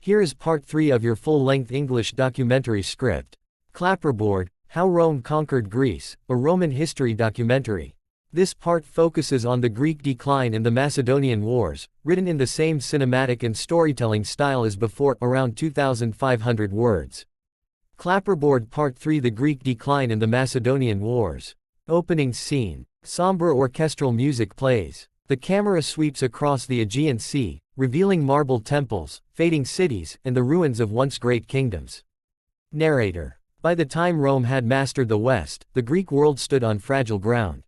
Here is part 3 of your full-length English documentary script. Clapperboard, How Rome Conquered Greece, a Roman History Documentary. This part focuses on the Greek decline in the Macedonian Wars, written in the same cinematic and storytelling style as before, around 2,500 words. Clapperboard Part 3 The Greek Decline in the Macedonian Wars. Opening scene. Somber orchestral music plays. The camera sweeps across the Aegean Sea, revealing marble temples, fading cities, and the ruins of once great kingdoms. Narrator. By the time Rome had mastered the West, the Greek world stood on fragile ground.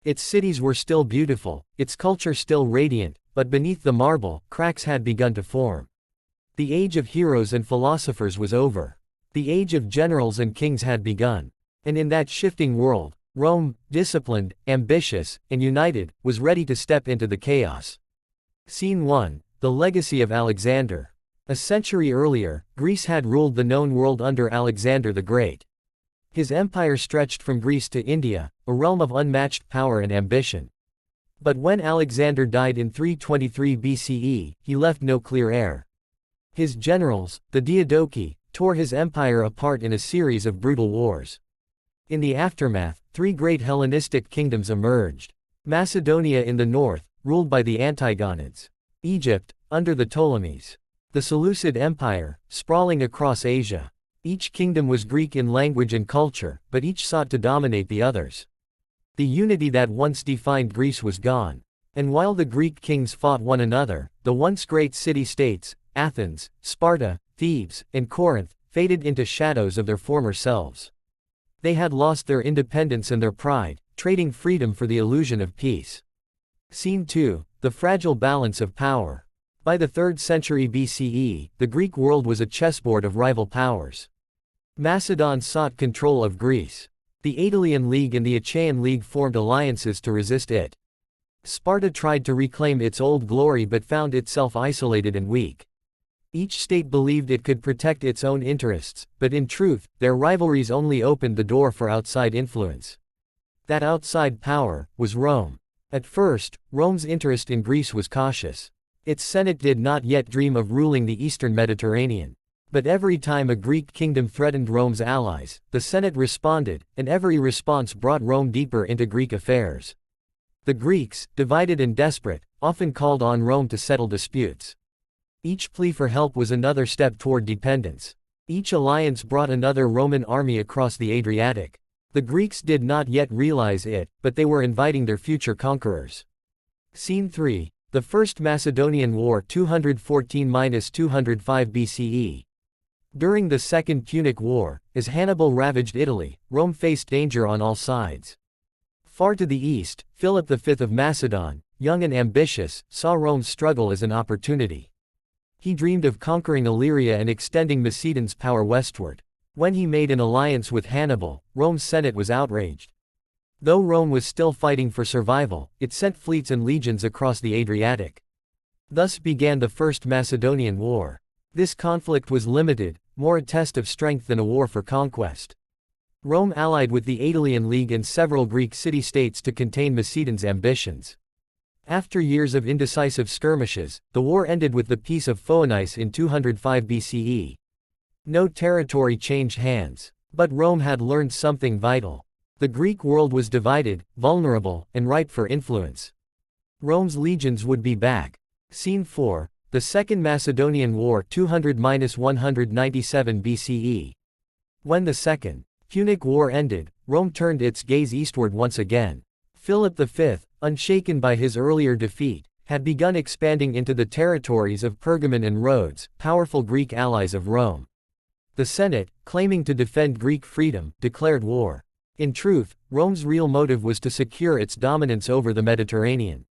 Its cities were still beautiful, its culture still radiant, but beneath the marble, cracks had begun to form. The age of heroes and philosophers was over. The age of generals and kings had begun. And in that shifting world, Rome, disciplined, ambitious, and united, was ready to step into the chaos. Scene 1. The Legacy of Alexander. A century earlier, Greece had ruled the known world under Alexander the Great. His empire stretched from Greece to India, a realm of unmatched power and ambition. But when Alexander died in 323 BCE, he left no clear heir. His generals, the Diadochi, tore his empire apart in a series of brutal wars. In the aftermath, 3 great Hellenistic kingdoms emerged. Macedonia in the north, ruled by the Antigonids. Egypt, under the Ptolemies. The Seleucid Empire, sprawling across Asia. Each kingdom was Greek in language and culture, but each sought to dominate the others. The unity that once defined Greece was gone. And while the Greek kings fought one another, the once great city-states, Athens, Sparta, Thebes, and Corinth, faded into shadows of their former selves. They had lost their independence and their pride, trading freedom for the illusion of peace. Scene 2. The Fragile Balance of Power. By the 3rd century BCE, the Greek world was a chessboard of rival powers. Macedon sought control of Greece. The Aetolian League and the Achaean League formed alliances to resist it. Sparta tried to reclaim its old glory but found itself isolated and weak. Each state believed it could protect its own interests, but in truth, their rivalries only opened the door for outside influence. That outside power was Rome. At first, Rome's interest in Greece was cautious. Its Senate did not yet dream of ruling the eastern Mediterranean. But every time a Greek kingdom threatened Rome's allies, the Senate responded, and every response brought Rome deeper into Greek affairs. The Greeks, divided and desperate, often called on Rome to settle disputes. Each plea for help was another step toward dependence. Each alliance brought another Roman army across the Adriatic. The Greeks did not yet realize it, but they were inviting their future conquerors. Scene 3. The First Macedonian War 214–205 BCE. During the Second Punic War, as Hannibal ravaged Italy, Rome faced danger on all sides. Far to the east, Philip V of Macedon, young and ambitious, saw Rome's struggle as an opportunity. He dreamed of conquering Illyria and extending Macedon's power westward. When he made an alliance with Hannibal, Rome's Senate was outraged. Though Rome was still fighting for survival, it sent fleets and legions across the Adriatic. Thus began the First Macedonian War. This conflict was limited, more a test of strength than a war for conquest. Rome allied with the Aetolian League and several Greek city-states to contain Macedon's ambitions. After years of indecisive skirmishes, the war ended with the Peace of Phalanx in 205 BCE. No territory changed hands. But Rome had learned something vital. The Greek world was divided, vulnerable, and ripe for influence. Rome's legions would be back. Scene 4. The Second Macedonian War 200–197 BCE. When the Second Punic War ended, Rome turned its gaze eastward once again. Philip V, unshaken by his earlier defeat, had begun expanding into the territories of Pergamon and Rhodes, powerful Greek allies of Rome. The Senate, claiming to defend Greek freedom, declared war. In truth, Rome's real motive was to secure its dominance over the Mediterranean.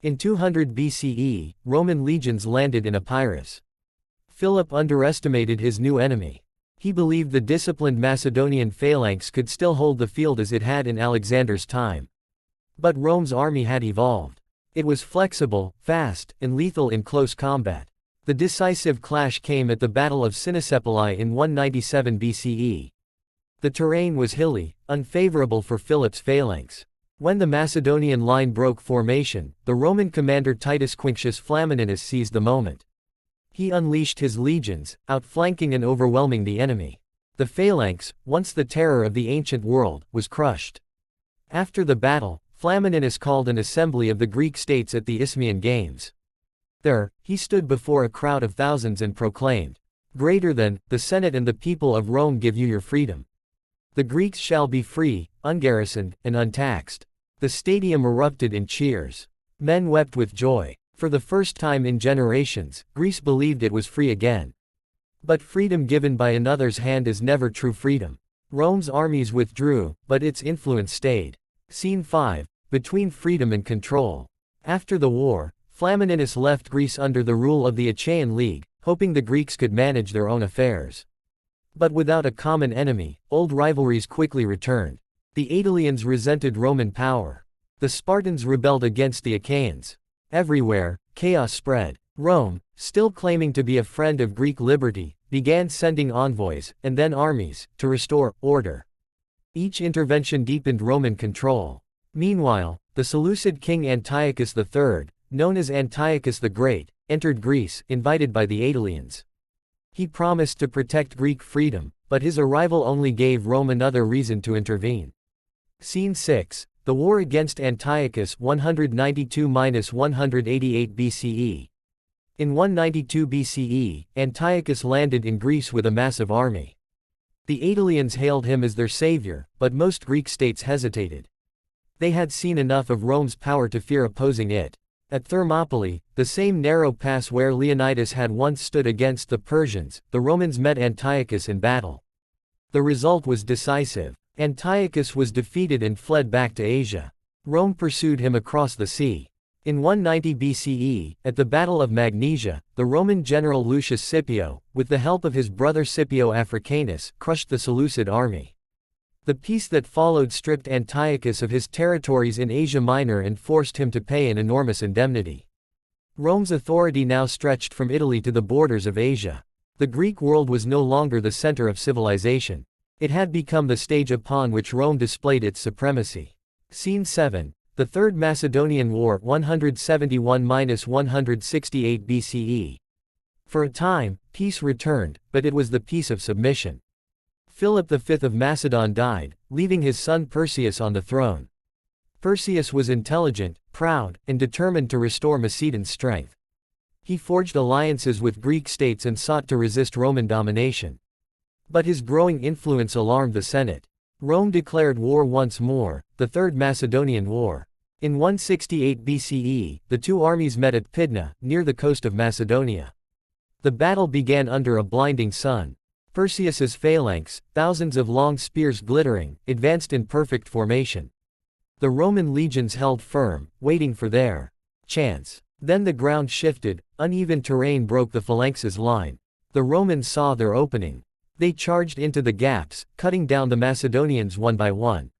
In 200 BCE, Roman legions landed in Epirus. Philip underestimated his new enemy. He believed the disciplined Macedonian Phalanx could still hold the field as it had in Alexander's time. But Rome's army had evolved. It was flexible, fast, and lethal in close combat. The decisive clash came at the Battle of Cynoscephalae in 197 BCE. The terrain was hilly, unfavorable for Philip's phalanx. When the Macedonian line broke formation, the Roman commander Titus Quinctius Flamininus seized the moment. He unleashed his legions, outflanking and overwhelming the enemy. The Phalanx, once the terror of the ancient world, was crushed. After the battle, Flamininus called an assembly of the Greek states at the Isthmian Games. There, he stood before a crowd of thousands and proclaimed, "Greater than, the Senate and the people of Rome give you your freedom. The Greeks shall be free, ungarrisoned, and untaxed." The stadium erupted in cheers. Men wept with joy. For the first time in generations, Greece believed it was free again. But freedom given by another's hand is never true freedom. Rome's armies withdrew, but its influence stayed. Scene 5. Between freedom and control. After the war, Flamininus left Greece under the rule of the Achaean League, hoping the Greeks could manage their own affairs. But without a common enemy, old rivalries quickly returned. The Aetolians resented Roman power. The Spartans rebelled against the Achaeans. Everywhere, chaos spread. Rome, still claiming to be a friend of Greek liberty, began sending envoys, and then armies, to restore order. Each intervention deepened Roman control. Meanwhile, the Seleucid king Antiochus III, known as Antiochus the Great, entered Greece, invited by the Aetolians. He promised to protect Greek freedom, but his arrival only gave Rome another reason to intervene. Scene 6. The war against Antiochus 192–188 BCE. In 192 BCE, Antiochus landed in Greece with a massive army. The Aetolians hailed him as their savior, but most Greek states hesitated. They had seen enough of Rome's power to fear opposing it. At Thermopylae, the same narrow pass where Leonidas had once stood against the Persians, the Romans met Antiochus in battle. The result was decisive. Antiochus was defeated and fled back to Asia. Rome pursued him across the sea. In 190 BCE, at the Battle of Magnesia, the Roman general Lucius Scipio, with the help of his brother Scipio Africanus, crushed the Seleucid army. The peace that followed stripped Antiochus of his territories in Asia Minor and forced him to pay an enormous indemnity. Rome's authority now stretched from Italy to the borders of Asia. The Greek world was no longer the center of civilization. It had become the stage upon which Rome displayed its supremacy. Scene 7. The Third Macedonian War 171–168 BCE. For a time, peace returned, but it was the peace of submission. Philip V of Macedon died, leaving his son Perseus on the throne. Perseus was intelligent, proud, and determined to restore Macedon's strength. He forged alliances with Greek states and sought to resist Roman domination. But his growing influence alarmed the Senate. Rome declared war once more, the Third Macedonian War. In 168 BCE, the two armies met at Pydna, near the coast of Macedonia. The battle began under a blinding sun. Perseus's phalanx, thousands of long spears glittering, advanced in perfect formation. The Roman legions held firm, waiting for their chance. Then the ground shifted, uneven terrain broke the phalanx's line. The Romans saw their opening. They charged into the gaps, cutting down the Macedonians one by one.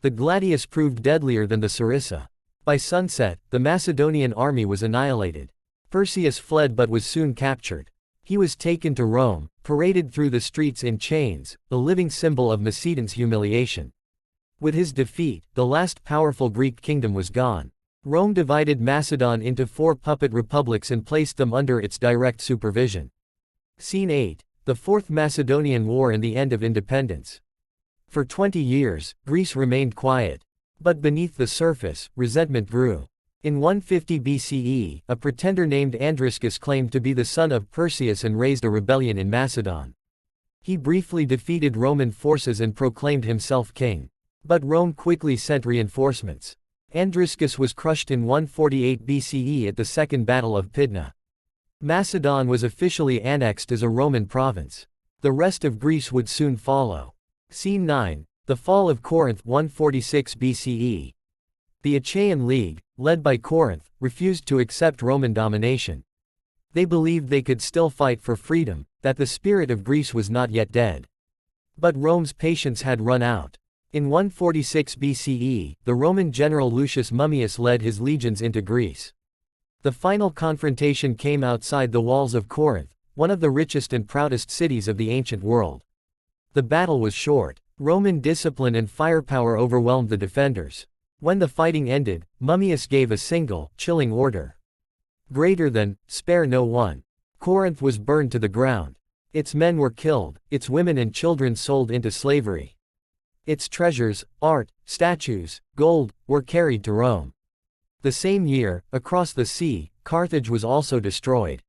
The gladius proved deadlier than the sarissa. By sunset, the Macedonian army was annihilated. Perseus fled but was soon captured. He was taken to Rome, paraded through the streets in chains, a living symbol of Macedon's humiliation. With his defeat, the last powerful Greek kingdom was gone. Rome divided Macedon into 4 puppet republics and placed them under its direct supervision. Scene 8. The Fourth Macedonian War and the End of Independence. For 20 years, Greece remained quiet. But beneath the surface, resentment grew. In 150 BCE, a pretender named Andriscus claimed to be the son of Perseus and raised a rebellion in Macedon. He briefly defeated Roman forces and proclaimed himself king. But Rome quickly sent reinforcements. Andriscus was crushed in 148 BCE at the Second Battle of Pydna. Macedon was officially annexed as a Roman province. The rest of Greece would soon follow. Scene 9. The Fall of Corinth 146 BCE. The Achaean League, led by Corinth, refused to accept Roman domination. They believed they could still fight for freedom, that the spirit of Greece was not yet dead. But Rome's patience had run out. In 146 BCE, the Roman general Lucius Mummius led his legions into Greece. The final confrontation came outside the walls of Corinth, one of the richest and proudest cities of the ancient world. The battle was short. Roman discipline and firepower overwhelmed the defenders. When the fighting ended, Mummius gave a single, chilling order. Greater than, spare no one. Corinth was burned to the ground. Its men were killed, its women and children sold into slavery. Its treasures, art, statues, gold, were carried to Rome. The same year, across the sea, Carthage was also destroyed.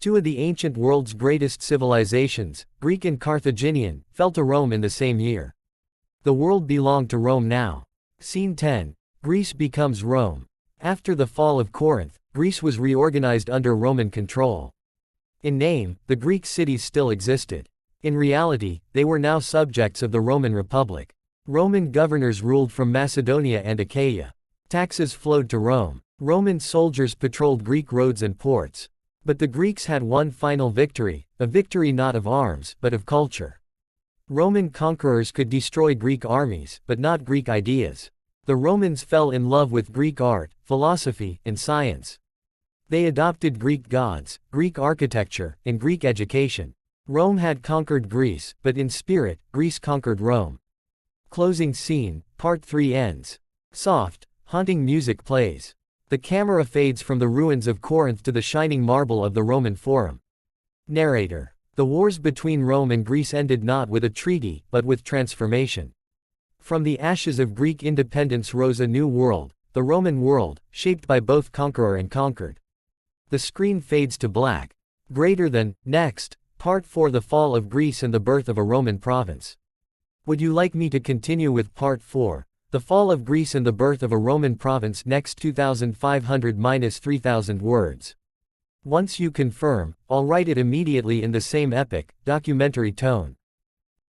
Two of the ancient world's greatest civilizations, Greek and Carthaginian, fell to Rome in the same year. The world belonged to Rome now. Scene 10. Greece becomes Rome. After the fall of Corinth, Greece was reorganized under Roman control. In name, the Greek cities still existed. In reality, they were now subjects of the Roman Republic. Roman governors ruled from Macedonia and Achaia. Taxes flowed to Rome. Roman soldiers patrolled Greek roads and ports. But the Greeks had one final victory, a victory not of arms, but of culture. Roman conquerors could destroy Greek armies, but not Greek ideas. The Romans fell in love with Greek art, philosophy, and science. They adopted Greek gods, Greek architecture, and Greek education. Rome had conquered Greece, but in spirit, Greece conquered Rome. Closing scene, Part 3 ends. Soft, haunting music plays. The camera fades from the ruins of Corinth to the shining marble of the Roman Forum. Narrator. The wars between Rome and Greece ended not with a treaty, but with transformation. From the ashes of Greek independence rose a new world, the Roman world, shaped by both conqueror and conquered. The screen fades to black. Greater than, next, Part 4 The Fall of Greece and the Birth of a Roman Province. Would you like me to continue with Part 4, The Fall of Greece and the Birth of a Roman Province next 2,500-3,000 words? Once you confirm, I'll write it immediately in the same epic, documentary tone.